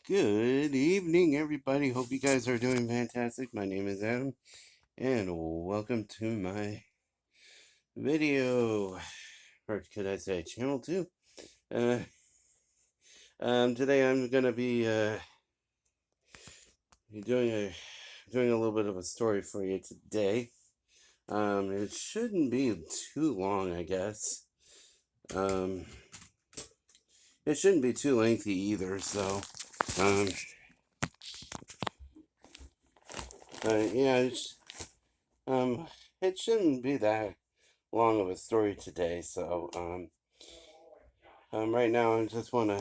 Good evening, everybody. Hope you guys are doing fantastic. My name is Adam, and welcome to my video, or could I say channel 2? Uh, Today I'm gonna be doing a little bit of a story for you today. It shouldn't be too long, I guess. Um, it shouldn't be too lengthy either. Um, yeah, it shouldn't be that long of a story today. Right now I just want to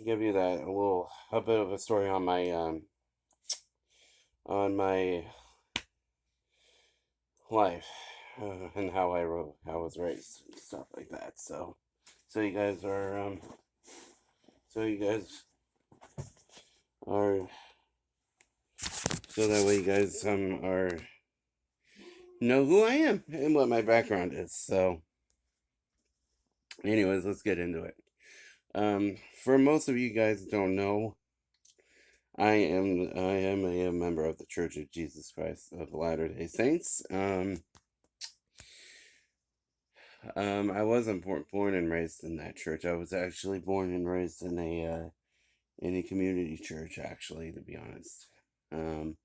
give you a bit of a story on my life and how I was raised and stuff like that. So you guys are, so you guys are, so that way you guys are know who I am and what my background is. So, anyways, let's get into it. For most of you guys who don't know, I am a member of the Church of Jesus Christ of Latter-day Saints. I wasn't born and raised in that church. I was actually born and raised in a community church, actually, to be honest. And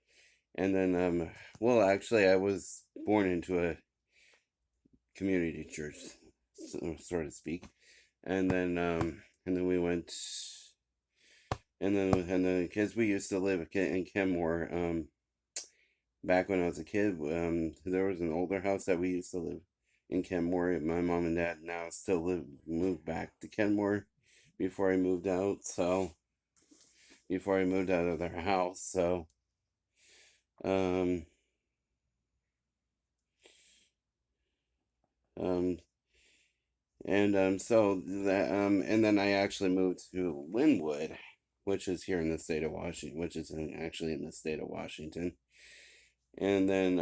then well, actually, I was born into a community church, so to speak, and then we went, and then because we used to live in Kenmore, back when I was a kid, there was an older house that we used to live in Kenmore. My mom and dad now still moved back to Kenmore before I moved out. So before I moved out of their house, um, um, and then I actually moved to Linwood, which is here in the state of Washington, actually in the state of Washington. And then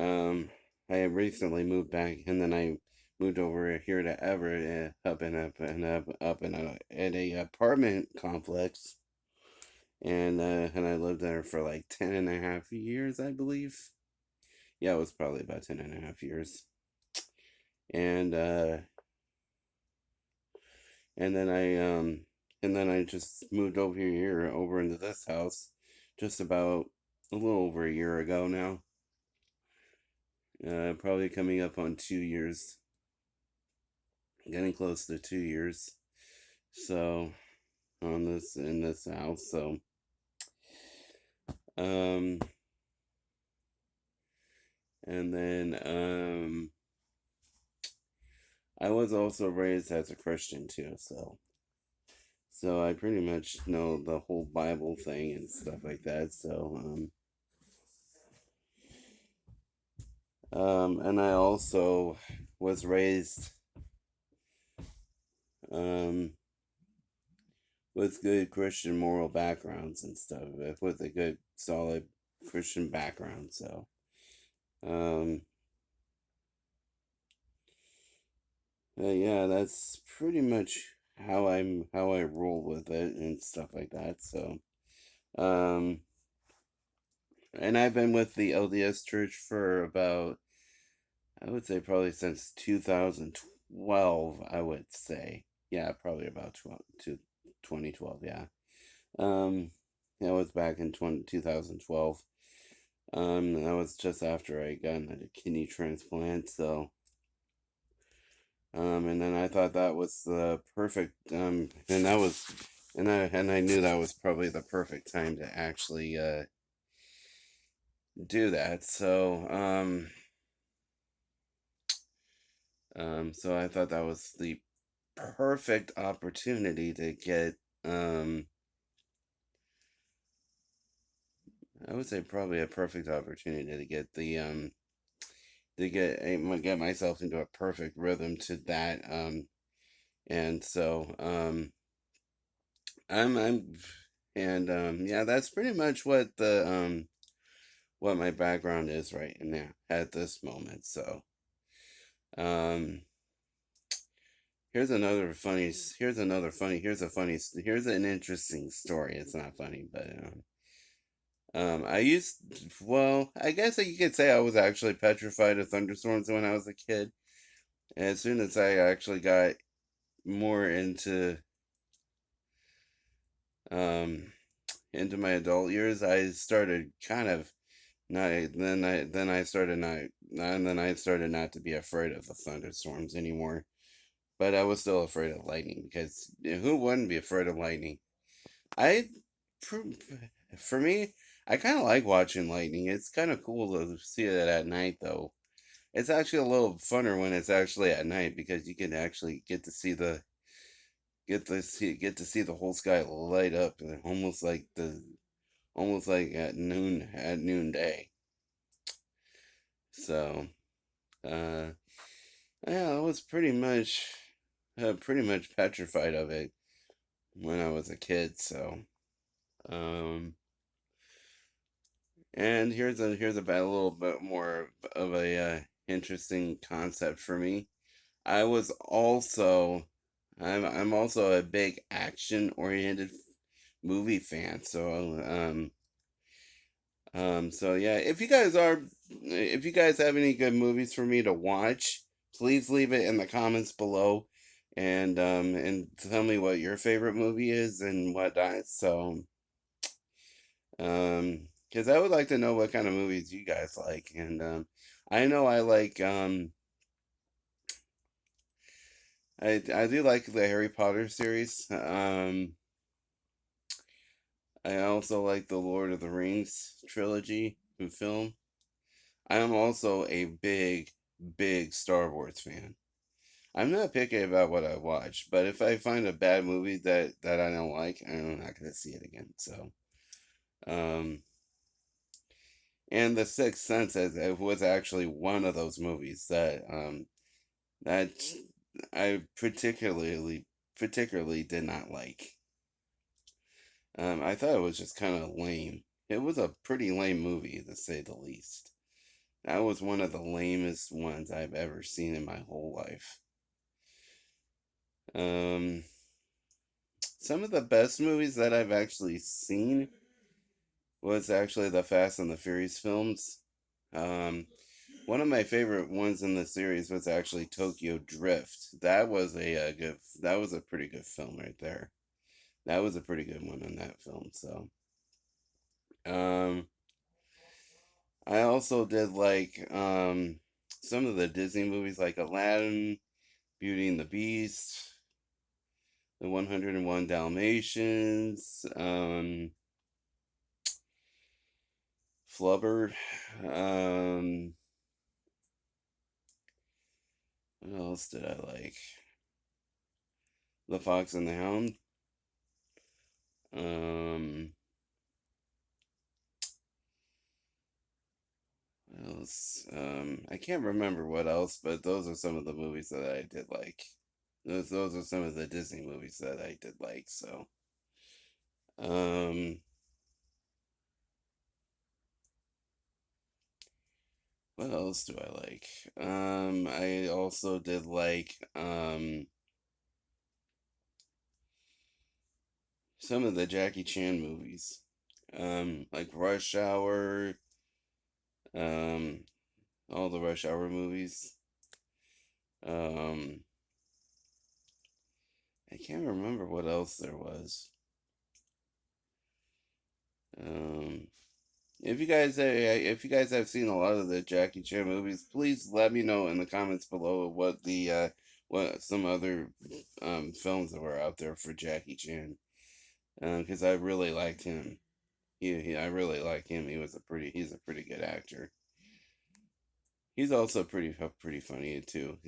I recently moved back, and then I moved over here to Everett, up in at a apartment complex, and I lived there for like 10.5 years, I believe. Yeah, it was probably about 10.5 years, and and then I just moved over into this house, just about a little over a year ago now. Probably coming up on 2 years, getting close to 2 years. So on this in this house. Um, and then I was also raised as a Christian too. So I pretty much know the whole Bible thing and stuff like that. And I also was raised um with good Christian moral backgrounds and stuff, with a good solid Christian background. Um, yeah, that's pretty much how I roll with it and stuff like that. Um, and I've been with the LDS Church for about, I would say, probably since 2012. I would say, yeah, probably about 2012. Yeah. Um, that was back in 2012. That was just after I got a kidney transplant. And then I thought that was the perfect, and I knew that was probably the perfect time to actually do that. So I thought that was the perfect opportunity to get, um, I would say probably a perfect opportunity to get get myself into a perfect rhythm to that. And so, I'm, and yeah, that's pretty much what my background is right now at this moment. Um, here's an interesting story. It's not funny, but I used, well, I guess you could say I was actually petrified of thunderstorms when I was a kid. And as soon as I actually got more um, into my adult years, I started kind of not, then I started not, and then I started not to be afraid of the thunderstorms anymore. But I was still afraid of lightning because who wouldn't be afraid of lightning? I, for, for me, I kind of like watching lightning. It's kind of cool to see it at night, though. It's actually a little funner when it's actually at night because you can actually get to see the whole sky light up, and almost like at noonday. So, uh, yeah, I was pretty much petrified of it when I was a kid. So, um, and a little bit more of a interesting concept for me. I was also I'm also a big action oriented movie fan. So yeah, if you guys have any good movies for me to watch, please leave it in the comments below, and tell me what your favorite movie is and whatnot. Because I would like to know what kind of movies you guys like, and I know I do like the Harry Potter series. I also like the Lord of the Rings trilogy and film. I am also a big Star Wars fan. I'm not picky about what I watch, but if I find a bad movie that I don't like, I'm not gonna see it again. Um, and The Sixth Sense was actually one of those movies that I particularly did not like. I thought it was just kind of lame. It was a pretty lame movie, to say the least. That was one of the lamest ones I've ever seen in my whole life. Um, some of the best movies that I've actually seen was actually the Fast and the Furious films. Um, one of my favorite ones in the series was actually Tokyo Drift. That was a pretty good film right there. That was a pretty good one on that film. Um, I also did like some of the Disney movies like Aladdin, Beauty and the Beast, The 101 Dalmatians, Flubber. Um, what else did I like? The Fox and the Hound. Um, what else? I can't remember what else, but those are some of the movies that I did like. Those are some of the Disney movies that I did like. Um, what else do I like? I also did like some of the Jackie Chan movies, like Rush Hour, um, all the Rush Hour movies. Um, I can't remember what else there was. Um, if you guys have seen a lot of the Jackie Chan movies, please let me know in the comments below what some other films that were out there for Jackie Chan. Because I really liked him. I really like him. He's a pretty good actor. He's also pretty funny too.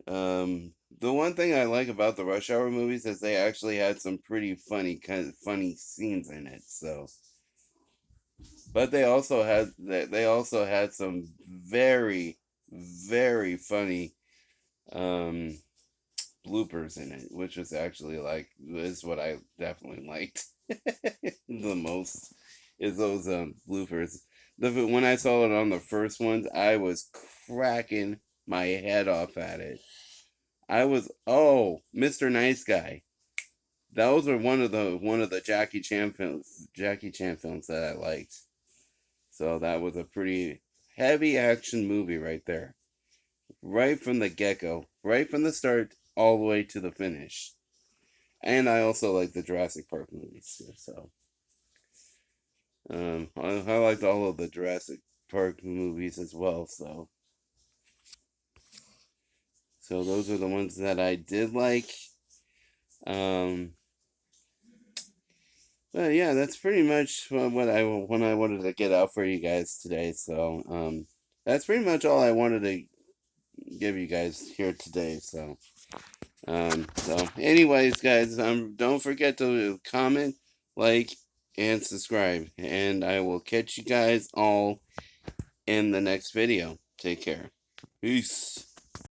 The one thing I like about the Rush Hour movies is they actually had some pretty funny scenes in it. But they also had some very funny um bloopers in it, which was actually like is what I definitely liked the most is those bloopers. When I saw it on the first ones, I was cracking my head off at it. I was Mr. Nice Guy. Those are one of the Jackie Chan films that I liked. So that was a pretty heavy action movie right there. Right from the get-go, right from the start all the way to the finish. And I also like the Jurassic Park movies too, so I liked all of the Jurassic Park movies as well, so those are the ones that I did like. Um but yeah, that's pretty much what I wanted to get out for you guys today. So that's pretty much all I wanted to give you guys here today. So anyways, guys, don't forget to comment, like, and subscribe, and I will catch you guys all in the next video. Take care. Peace.